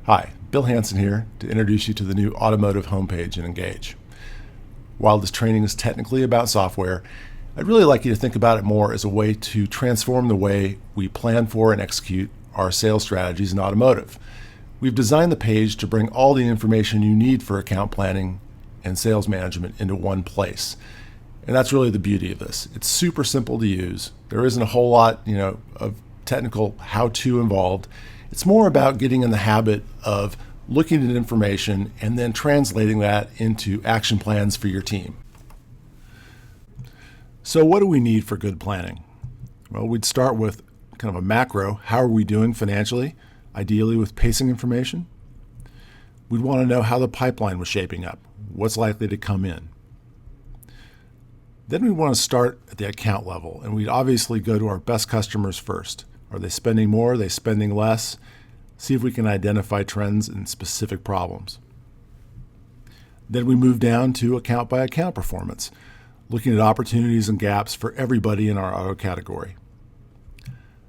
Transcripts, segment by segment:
Hi, Bill Hansen here to introduce you to the new Automotive homepage in Engage. While this training is technically about software, I'd really like you to think about it more as a way to transform the way we plan for and execute our sales strategies in automotive. We've designed the page to bring all the information you need for account planning and sales management into one place. And that's really the beauty of this. It's super simple to use. There isn't a whole lot, of technical how-to involved. It's more about getting in the habit of looking at information and then translating that into action plans for your team. So what do we need for good planning? Well, we'd start with kind of a macro. How are we doing financially? Ideally with pacing information. We'd want to know how the pipeline was shaping up. What's likely to come in? Then we want to start at the account level, and we'd obviously go to our best customers first. Are they spending more? Are they spending less? See if we can identify trends and specific problems. Then we move down to account by account performance, looking at opportunities and gaps for everybody in our auto category.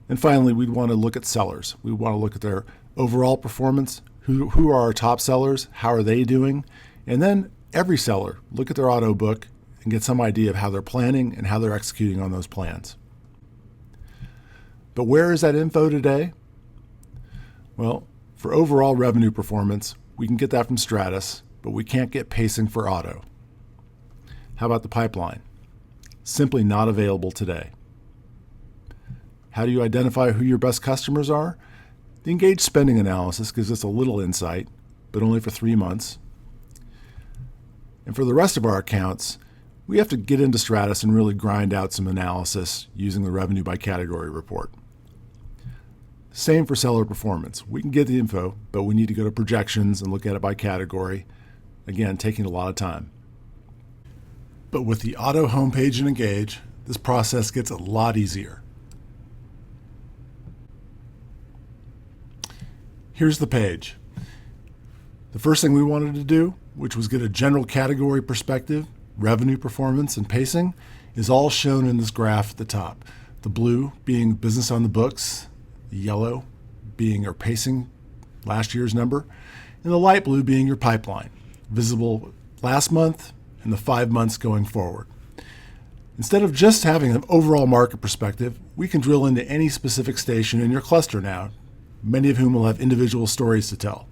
And finally, we'd want to look at sellers. We want to look at their overall performance. Who are our top sellers? How are they doing? And then every seller, look at their auto book and get some idea of how they're planning and how they're executing on those plans. But where is that info today? Well, for overall revenue performance, we can get that from Stratus, but we can't get pacing for auto. How about the pipeline? Simply not available today. How do you identify who your best customers are? The Engage spending analysis gives us a little insight, but only for 3 months. And for the rest of our accounts, we have to get into Stratus and really grind out some analysis using the revenue by category report. Same for seller performance. We can get the info, but we need to go to projections and look at it by category. Again, taking a lot of time. But with the auto homepage in Engage, this process gets a lot easier. Here's the page. The first thing we wanted to do, which was get a general category perspective, revenue performance, and pacing, is all shown in this graph at the top. The blue being business on the books, the yellow being your pacing, last year's number, and the light blue being your pipeline, visible last month and the 5 months going forward. Instead of just having an overall market perspective, we can drill into any specific station in your cluster now, many of whom will have individual stories to tell.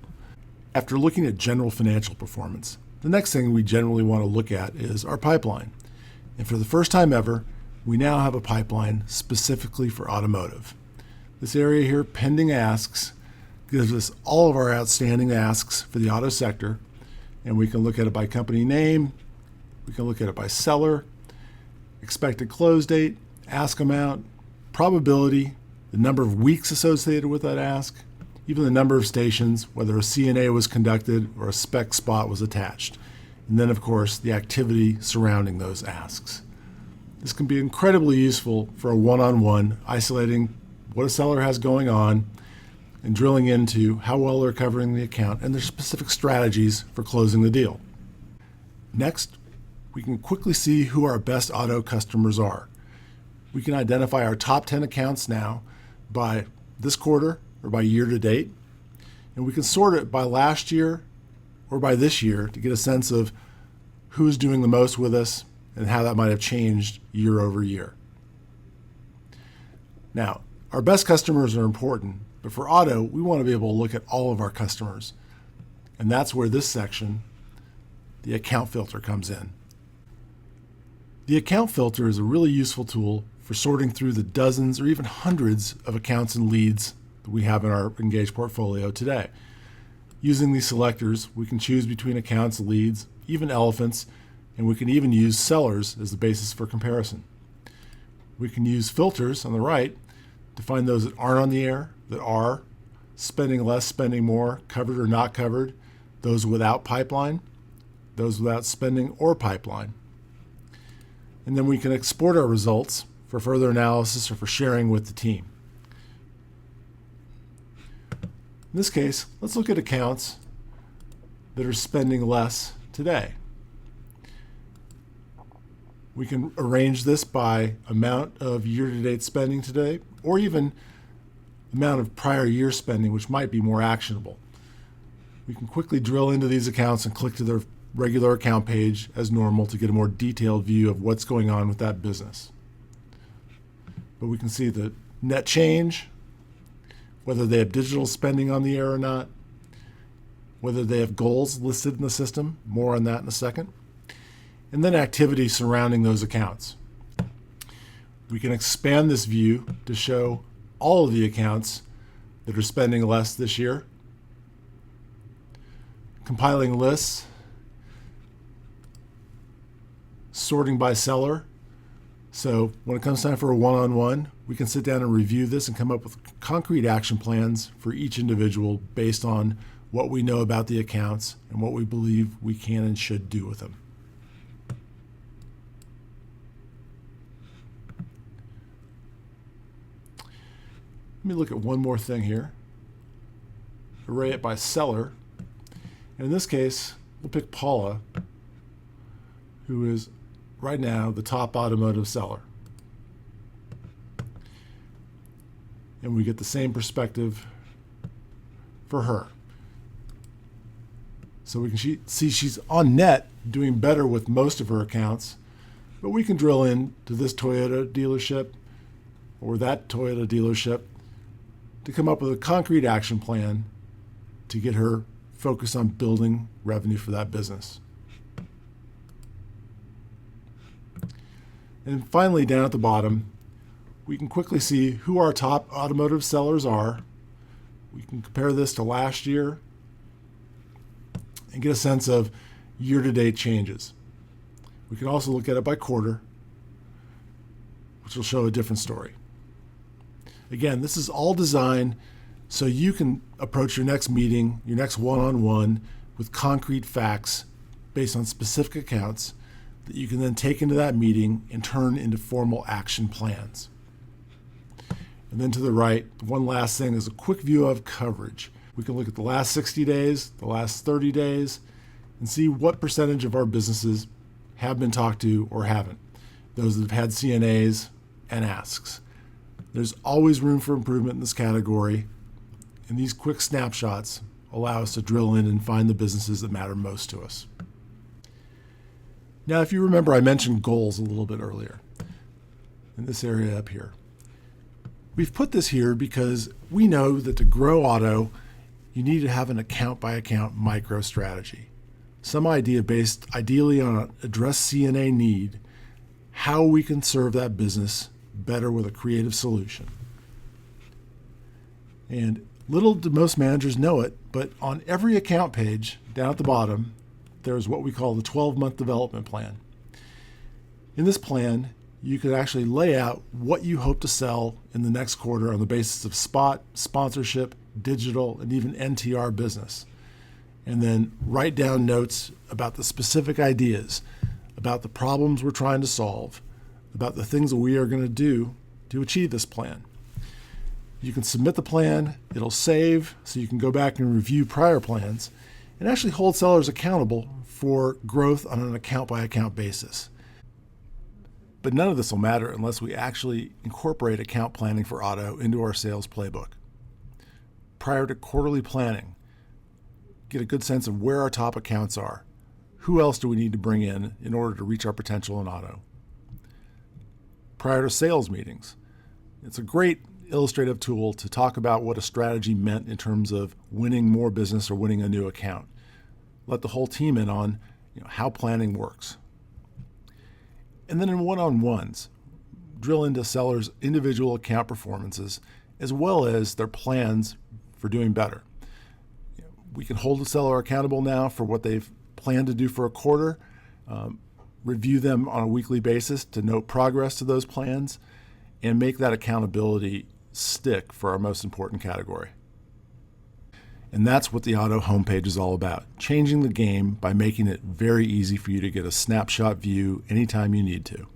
After looking at general financial performance, the next thing we generally want to look at is our pipeline. And for the first time ever, we now have a pipeline specifically for automotive. This area here, pending asks, gives us all of our outstanding asks for the auto sector, and we can look at it by company name, we can look at it by seller, expected close date, ask amount, probability, the number of weeks associated with that ask, even the number of stations, whether a CNA was conducted or a spec spot was attached, and then of course the activity surrounding those asks. This can be incredibly useful for a one-on-one, isolating what a seller has going on and drilling into how well they're covering the account and their specific strategies for closing the deal. Next, we can quickly see who our best auto customers are. We can identify our top 10 accounts now by this quarter or by year to date, and we can sort it by last year or by this year to get a sense of who's doing the most with us and how that might have changed year over year. Now, our best customers are important, but for auto, we want to be able to look at all of our customers. And that's where this section, the account filter, comes in. The account filter is a really useful tool for sorting through the dozens or even hundreds of accounts and leads that we have in our Engage portfolio today. Using these selectors, we can choose between accounts, leads, even elephants, and we can even use sellers as the basis for comparison. We can use filters on the right to find those that aren't on the air, that are spending less, spending more, covered or not covered, those without pipeline, those without spending or pipeline. And then we can export our results for further analysis or for sharing with the team. In this case, let's look at accounts that are spending less today. We can arrange this by amount of year-to-date spending today, or even amount of prior year spending, which might be more actionable. We can quickly drill into these accounts and click to their regular account page as normal to get a more detailed view of what's going on with that business. But we can see the net change, whether they have digital spending on the air or not, whether they have goals listed in the system, more on that in a second, and then activity surrounding those accounts. We can expand this view to show all of the accounts that are spending less this year, compiling lists, sorting by seller. So when it comes time for a one-on-one, we can sit down and review this and come up with concrete action plans for each individual based on what we know about the accounts and what we believe we can and should do with them. Let me look at one more thing here. Array it by seller. And in this case, we'll pick Paula, who is right now the top automotive seller. And we get the same perspective for her. So we can see she's on net doing better with most of her accounts, but we can drill in to this Toyota dealership or that Toyota dealership to come up with a concrete action plan to get her focused on building revenue for that business. And finally, down at the bottom, we can quickly see who our top automotive sellers are. We can compare this to last year and get a sense of year-to-date changes. We can also look at it by quarter, which will show a different story. Again, this is all designed so you can approach your next meeting, your next one-on-one with concrete facts based on specific accounts that you can then take into that meeting and turn into formal action plans. And then to the right, one last thing is a quick view of coverage. We can look at the last 60 days, the last 30 days, and see what percentage of our businesses have been talked to or haven't. Those that have had CNAs and asks. There's always room for improvement in this category, and these quick snapshots allow us to drill in and find the businesses that matter most to us. Now, if you remember, I mentioned goals a little bit earlier in this area up here. We've put this here because we know that to grow auto, you need to have an account-by-account micro strategy. Some idea based ideally on an address CNA need, how we can serve that business better with a creative solution. And little do most managers know it, but on every account page down at the bottom, there's what we call the 12-month development plan. In this plan, you can actually lay out what you hope to sell in the next quarter on the basis of spot, sponsorship, digital, and even NTR business. And then write down notes about the specific ideas, about the problems we're trying to solve, about the things that we are going to do to achieve this plan. You can submit the plan, it'll save, so you can go back and review prior plans, and actually hold sellers accountable for growth on an account-by-account basis. But none of this will matter unless we actually incorporate account planning for auto into our sales playbook. Prior to quarterly planning, get a good sense of where our top accounts are. Who else do we need to bring in order to reach our potential in auto? Prior to sales meetings, it's a great illustrative tool to talk about what a strategy meant in terms of winning more business or winning a new account. Let the whole team in on how planning works. And then in one-on-ones, drill into sellers' individual account performances as well as their plans for doing better. We can hold the seller accountable now for what they've planned to do for a quarter, review them on a weekly basis to note progress to those plans, and make that accountability stick for our most important category. And that's what the auto homepage is all about, changing the game by making it very easy for you to get a snapshot view anytime you need to.